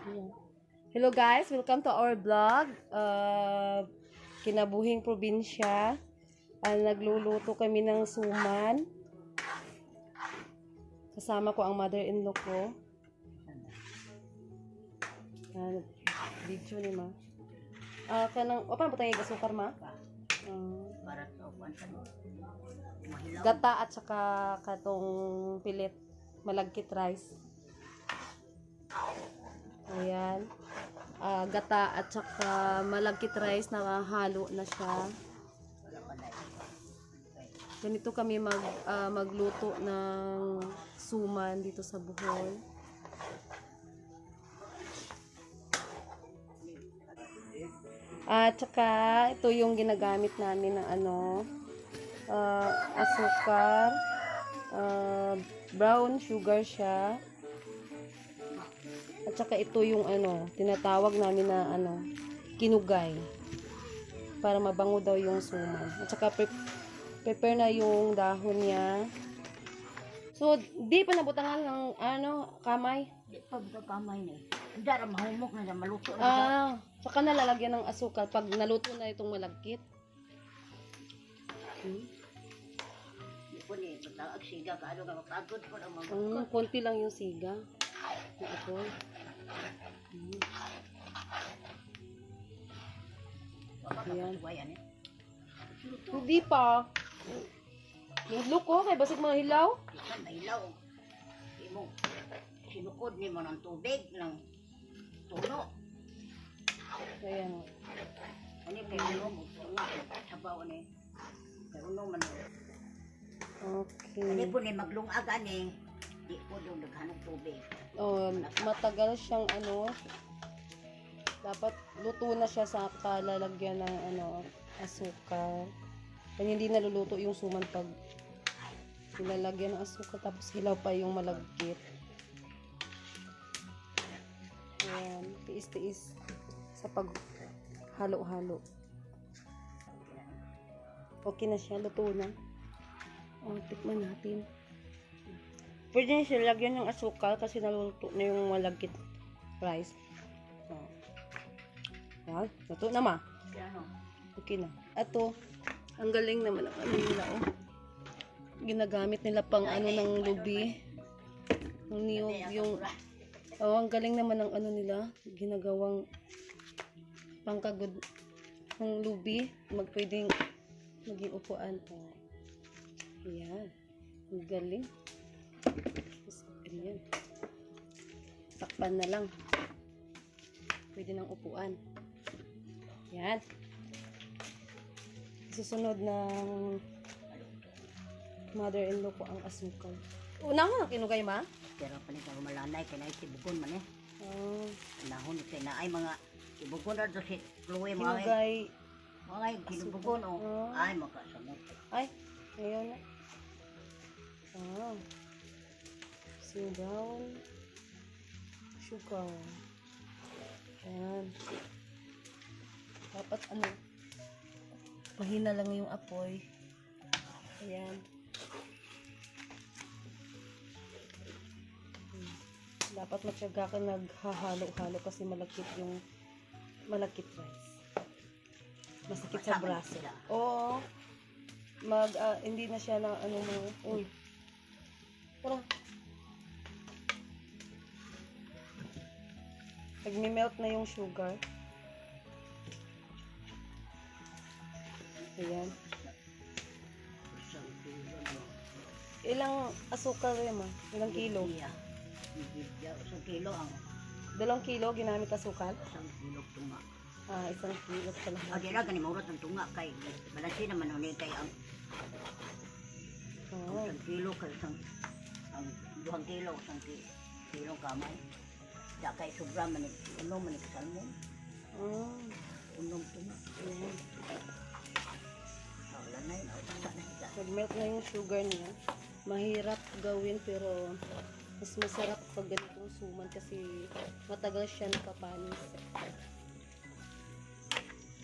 Hello guys, welcome to our vlog. Kinabuhing probinsya. Nagluluto kami ng suman. Kasama ko ang mother-in-law ko. Video ni ma. Paano ba tayo gasukar ma? Gata at saka katong pilit malagkit rice. Ayan. Gata at saka malagkit rice na halo na siya. Ganito kami magluto ng suman dito sa Bohol. At saka ito yung ginagamit namin ng asukar, brown sugar siya. At saka ito yung tinatawag namin na kinugay. Para mabango daw yung suman. At saka prepare na yung dahon niya. So, di pa nabutangan ng kamay? Di pa buta kamay ni. Hindi ra mahumok na maluto na. Saka nalalagyan ng asukal pag naluto na itong malagkit. Di po ni, patawag siga ka nga mapagod po ang mga. Konti lang yung siga. Ito. Ayan. Hindi pa. Look ko, kay basig mga hilaw. Ikan na hilaw. Imo, sinukod ni mo ng tubig, ng tulo. Ayan. Ano kayo mo, tunga, sabaw ni. Pero no man. Okay. Ano po ni maglungagan ni, di po doon naghanap tubig. Matagal siyang dapat luto na siya sa kalalagyan ng asukal. Kaya hindi naluluto yung suman pag nilalagyan ng asukal tapos hilaw pa yung malagkit. Ayan, tiis-tiis sa paghalo-halo. Okay na siya, luto na. Tikman natin. Pwede niya siya lagyan ng asukal kasi naluluto na yung malagkit rice. Yan, luto na ma. Okay na. Ato, ang galing naman ang nila ginagamit nila pang ng lubi. Ang niyog ang galing naman ng nila ginagawang pangkagod ng lubi. Pwedeng maging upuan. Ayan. Ang galing. Ayan. Takpan na lang. Pwede ng upuan. Yan. Susunod ng mother-in-law ko ang asukal. Una mo, kinugay ma? Pero pa ni kang malanay, kaya na itibugon man eh. Nahon ito na ay mga ibugon na doon si Chloe mga kinugay. Mga kinubugon o. Ay, makasamot. Ay, ngayon na. So brown sugar. Ayan. Dapat mahina lang yung apoy. Ayan. Dapat matyaga ka naghahalo-halo kasi malakit rice. Masakit sa braso. Oo. Hindi na siya na uy. Tara. Nagme-melt na yung sugar. Ayan. Ilang asukal rin ma? Ilang kilo? Isang kilo ang 2 kilo ginamit asukal? isang kilo tunga. 1 kilo pala. Di na gani maurot ng tunga kay balansi naman ni kay ang isang kilo kay ang 2 kilo isang kilo kamay. Da kay sobra man ni salmon. Unong tunga. Wala na yun. Nag-melt na yung sugar niya. Mahirap gawin pero mas masarap pag ganitong suman kasi matagal siya nakapanis.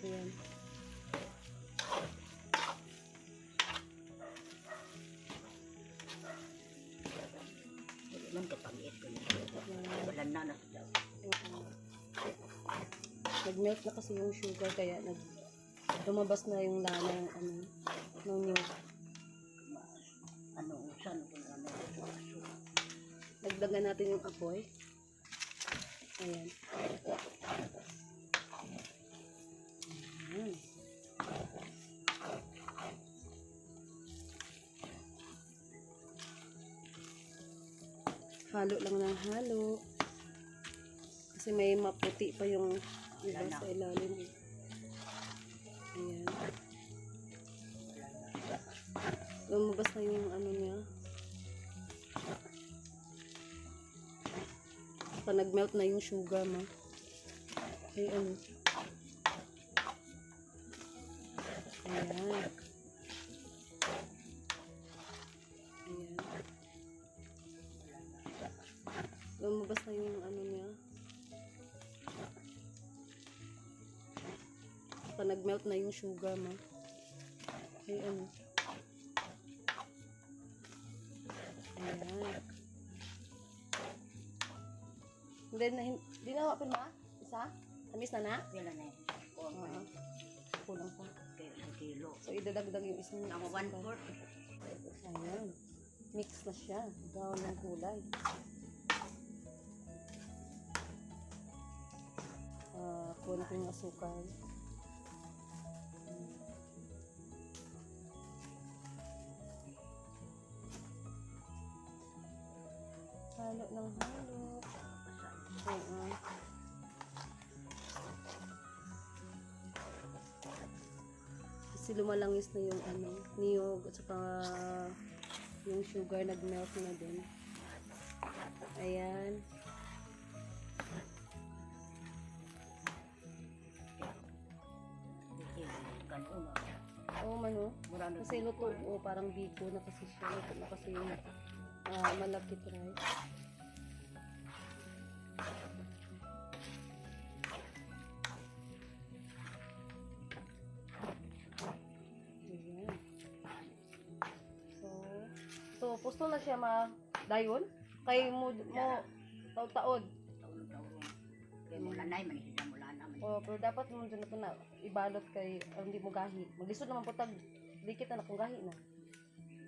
Ayan. Man kapangit ko niya. Wala na na sa daw. Nag-melt na kasi yung sugar kaya lumabas na yung lana ng ano, ng niyog. Ano, saan ko na ano, aso. Dagdagan natin yung apoy. Ayan. Ayan. Halo lang ng halo. Kasi may maputi pa yung iba sa ilalim. Ayan. Lumabas na yung ano niya. Pa nag-melt na yung sugar ma. Ay ano. Ayan. Ayan. Lumabas na yung ano niya. Pa nag-melt na yung sugar ma. Ay ano. Ayan. Hindi na wapin ma? Isa? Tamis na na? Kailan na eh. Oo. Kulang pa. Kaya sa kilo. So, idadagdag yung isang Ako 1/4. Ayan. Mix na siya. Brown ng kulay. Konting asukal. Halo ng halo. Oo. Kasi lumalangis na yung ano, niyog at saka yung sugar nag-melt na din. Ayan. Ganun na. Oo, mano. Mura na. Kasi luto, parang biko na kasi siya. Luto na kasi yung malakit rice. Ayan. So, pusto na siya dayon. Kay mo taod-taod. Taon-taon. Kaya mula na man sila mula naman. Pero dapat mo dyan na ibalot kay hindi mo gahi. Maglisod naman po tag dikit na kung gahi na.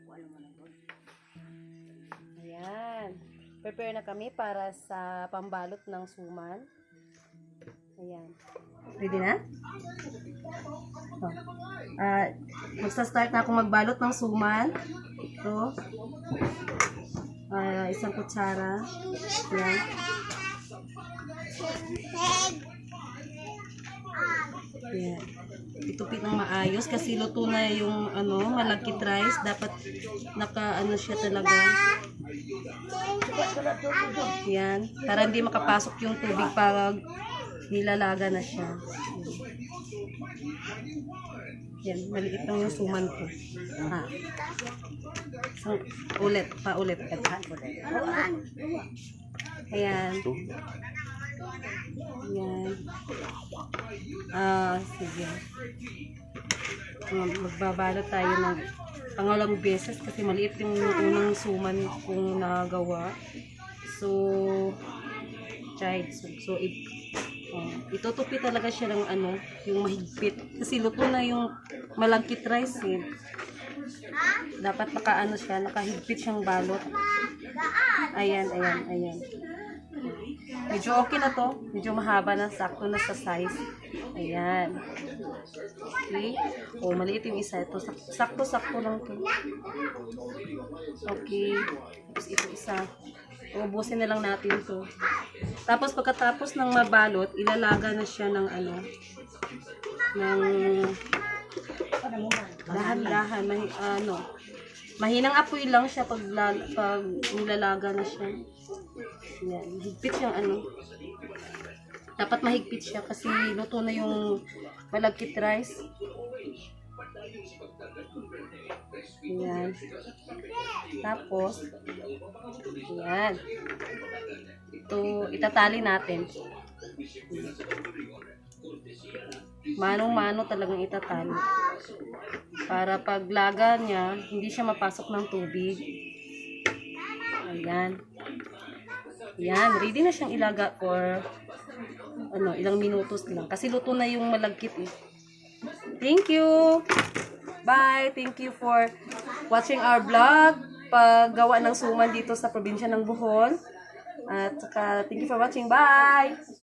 Wala mo na doon. Ayan. Prepare na kami para sa pambalot ng suman. Ayan. Ready na? Magsa-start na akong magbalot ng suman. Ito. Isang kutsara. Ayan. Ayan. Itupit ng maayos kasi luto na yung malagkit rice. Dapat naka siya talaga. Yan. Para hindi makapasok yung tubig pag nilalaga na siya. Yan. Maliit lang yung suman ko. Paulit. Ayan. Ayan. Sige. Magbabalot tayo ng pangalawang beses kasi maliit yung unang suman kong nagawa. So, itutupi talaga siya ng yung mahigpit. Kasi luto na yung malagkit rice eh. Dapat nakahigpit siyang balot. Ayan. Medyo okay na to. Medyo mahaba na, sakto na sa size. Ayan. Okay. Maliit yung isa. Ito, sakto lang to. Okay. Tapos ito isa. Ubusin na lang natin to. Tapos pagkatapos ng mabalot, ilalaga na siya ng dahan-dahan. Mahinang apoy lang siya pag nilalaga na siya. Yan, higpit siyang dapat mahigpit siya kasi luto na yung malagkit rice. Yan. Tapos, yan. Ito, itatali natin. Manong-mano talagang itatali. Para paglaga niya, hindi siya mapasok ng tubig. Ayan. Yan, ready na siyang ilaga for ilang minutos lang. Kasi luto na yung malagkit eh. Thank you! Bye! Thank you for watching our vlog. Paggawa ng suman dito sa probinsya ng Bohol. At saka, thank you for watching. Bye!